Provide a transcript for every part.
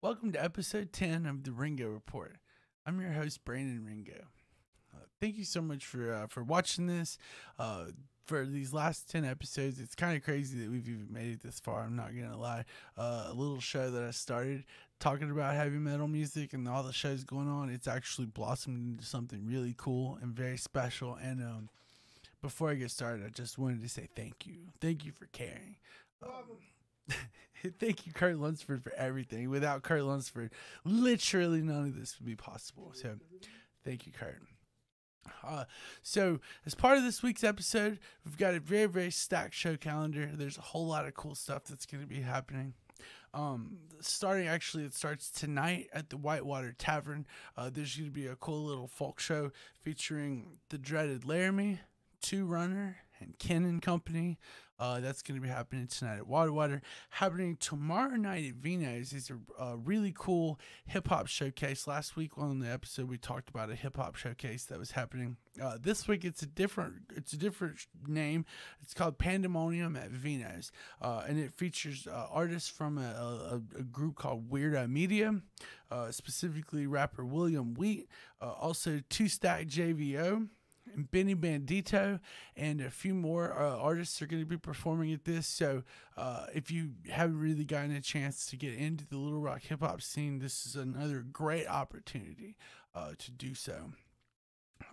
Welcome to episode 10 of the Ringo Report. I'm your host, Brandon Ringo. Thank you so much for watching this. For these last 10 episodes, it's kind of crazy that we've even made it this far. I'm not going to lie. A little show that I started talking about heavy metal music and all the shows going on, it's actually blossomed into something really cool and very special. And before I get started, I just wanted to say thank you. Thank you for caring. Thank you, Kurt Lunsford, for everything. Without Kurt Lunsford, literally none of this would be possible. So, thank you, Kurt. So, as part of this week's episode, we've got a very, very stacked show calendar. There's a whole lot of cool stuff that's going to be happening. It starts tonight at the Whitewater Tavern. There's going to be a cool little folk show featuring the dreaded Laramie, Two Runner, and Ken and Company. That's going to be happening tonight at Water. Happening tomorrow night at Vino's is a really cool hip-hop showcase. Last week on the episode we talked about a hip-hop showcase that was happening. This week it's a different name. It's called Pandemonium at Vino's, and it features artists from a group called Weird Media, specifically rapper William Wheat, also Two Stack JVO, and Benny Bandito, and a few more artists are going to be performing at this. So if you haven't really gotten a chance to get into the Little Rock hip hop scene, this is another great opportunity to do so.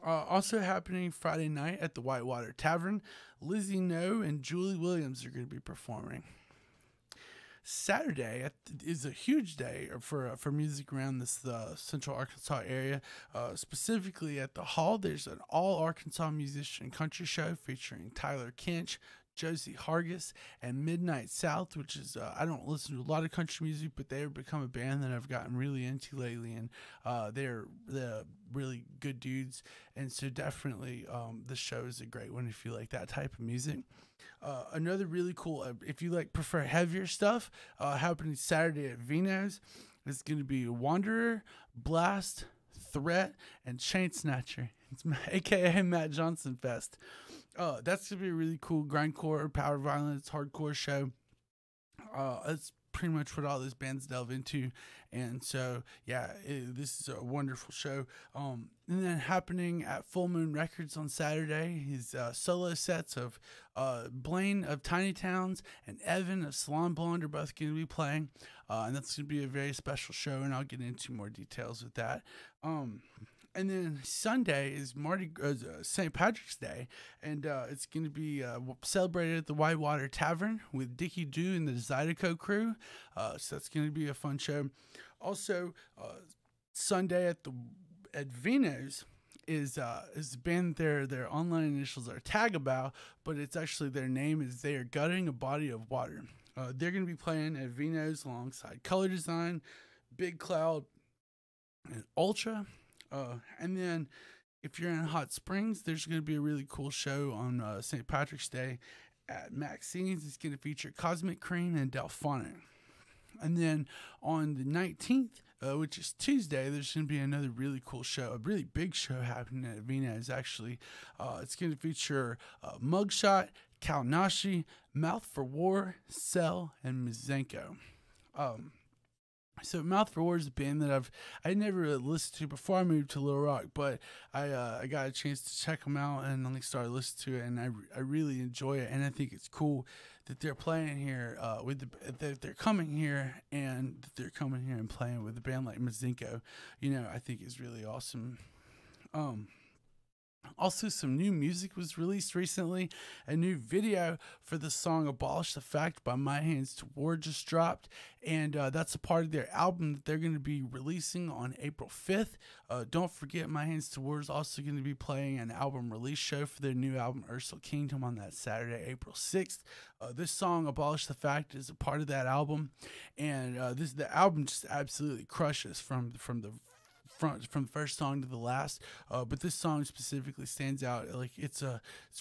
Also happening Friday night at the Whitewater Tavern, Lizzie No and Julie Williams are going to be performing. Saturday is a huge day for music around this Central Arkansas area. Specifically at the Hall, there's an all Arkansas musician country show featuring Tyler Kinch, Josie Hargis, and Midnight South, which is, I don't listen to a lot of country music, but they've become a band that I've gotten really into lately, and they're really good dudes, and so definitely the show is a great one if you like that type of music. Another really cool, if you prefer heavier stuff, happening Saturday at Vino's, is going to be Wanderer, Blast, Threat, and Chain Snatcher. It's aka Matt Johnson Fest. That's going to be a really cool grindcore, power violence, hardcore show. It's pretty much what all those bands delve into, and so this is a wonderful show. And then happening at Full Moon Records on Saturday is solo sets of Blaine of Tiny Towns and Evan of Salon Blonde are both going to be playing, and that's going to be a very special show, and I'll get into more details with that. And then Sunday is St. Patrick's Day, and it's going to be celebrated at the Whitewater Tavern with Dickie Doo and the Zydeco crew. So that's going to be a fun show. Also, Sunday at Vino's is a band. Their online initials are Tagabow, but it's actually their name is They Are Gutting a Body of Water. They're going to be playing at Vino's alongside Color Design, Big Cloud, and Ultra. And then if you're in Hot Springs, there's going to be a really cool show on St. Patrick's Day at Maxine's. It's going to feature Cosmic Cream and Delphonic. And then on the 19th, which is Tuesday, there's going to be another really cool show, a really big show happening at Vina's actually. It's going to feature Mugshot, Kalnashi, Mouth for War, Cell, and Mizenko. So Mouth for War is a band that I never really listened to before I moved to Little Rock, but I got a chance to check them out and then started listening to it, and I really enjoy it, and I think it's cool that they're playing here that they're coming here and playing with a band like Mizenko. I think is really awesome. Also, some new music was released recently. A new video for the song Abolish the Fact by My Hands to War just dropped, and that's a part of their album that they're going to be releasing on April 5th. Don't forget, My Hands to War is also going to be playing an album release show for their new album Ursula Kingdom on that Saturday, April 6th. This song Abolish the Fact is a part of that album, and the album just absolutely crushes from the first song to the last, but this song specifically stands out. It's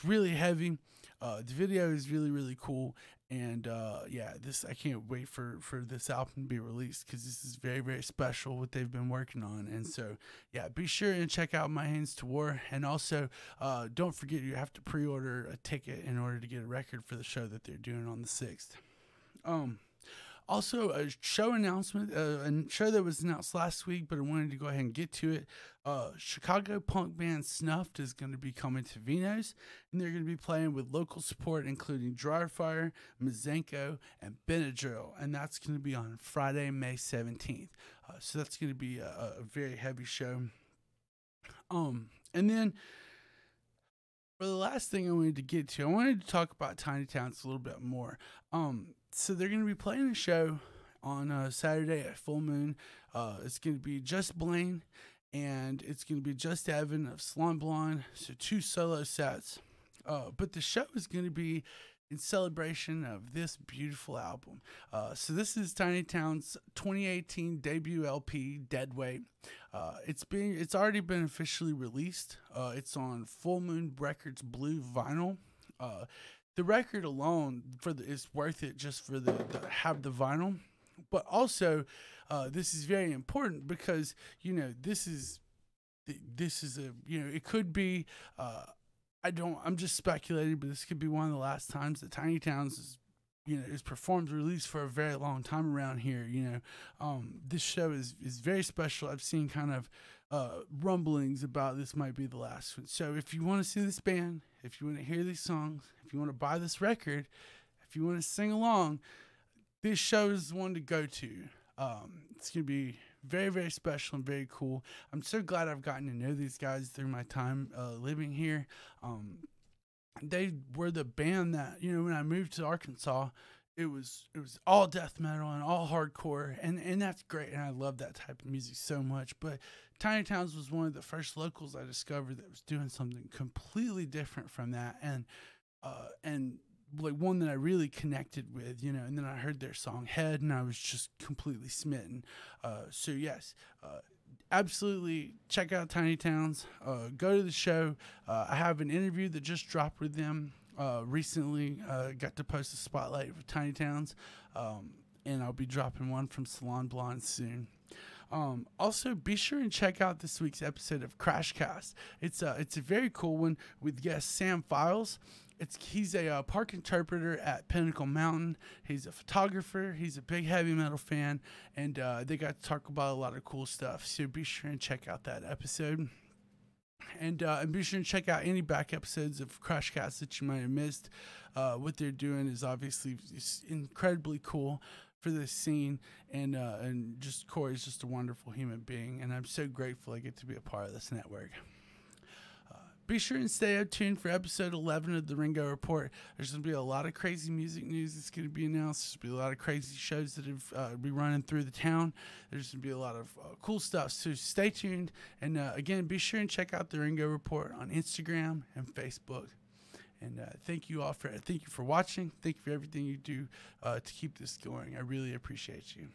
really heavy. The video is really, really cool, and I can't wait for this album to be released because this is very, very special what they've been working on. And so be sure and check out My Hands to War, and also don't forget you have to pre-order a ticket in order to get a record for the show that they're doing on the 6th. Also, a show announcement, a show that was announced last week, but I wanted to go ahead and get to it. Chicago punk band Snuffed is going to be coming to Vino's, and they're going to be playing with local support, including Dryfire, Mazenko, and Benadryl, and that's going to be on Friday, May 17th. So that's going to be a very heavy show. And then for the last thing I wanted to get to, I wanted to talk about Tiny Towns a little bit more. So they're going to be playing a show on Saturday at Full Moon. It's going to be Just Blaine, and it's going to be Just Evan of Salon Blonde. So 2 solo sets. But the show is going to be in celebration of this beautiful album. So this is Tiny Town's 2018 debut LP, Deadweight. It's already been officially released. It's on Full Moon Records Blue vinyl. The record alone is worth it just for the have the vinyl, but also this is very important because this is a it could be I'm just speculating, but this could be one of the last times that Tiny Towns is performed released for a very long time around here. This show is very special. I've seen kind of rumblings about this might be the last one. So if you want to see this band, if you want to hear these songs, if you want to buy this record, if you want to sing along, this show is the one to go to. It's going to be very, very special and very cool. I'm so glad I've gotten to know these guys through my time living here. They were the band that, when I moved to Arkansas, it was all death metal and all hardcore, and that's great, and I love that type of music so much. But Tiny Towns was one of the first locals I discovered that was doing something completely different from that, and like one that I really connected with, and then I heard their song Head, and I was just completely smitten. So yes, absolutely check out Tiny Towns. Go to the show. I have an interview that just dropped with them recently. Got to post a spotlight for Tiny Towns, and I'll be dropping one from Salon Blonde soon. Also, be sure and check out this week's episode of Crashcast. It's a very cool one with guest Sam Files. He's a park interpreter at Pinnacle Mountain. He's a photographer. He's a big heavy metal fan, and they got to talk about a lot of cool stuff. So be sure and check out that episode. And be sure and check out any back episodes of Crashcast that you might have missed. What they're doing is obviously incredibly cool for this scene, and just Corey's just a wonderful human being, and I'm so grateful I get to be a part of this network. Be sure and stay tuned for episode 11 of the Ringo Report. There's going to be a lot of crazy music news that's going to be announced. There's going to be a lot of crazy shows that have be running through the town. There's going to be a lot of cool stuff, so stay tuned. And again, be sure and check out the Ringo Report on Instagram and Facebook. And thank you for watching. Thank you for everything you do to keep this going. I really appreciate you.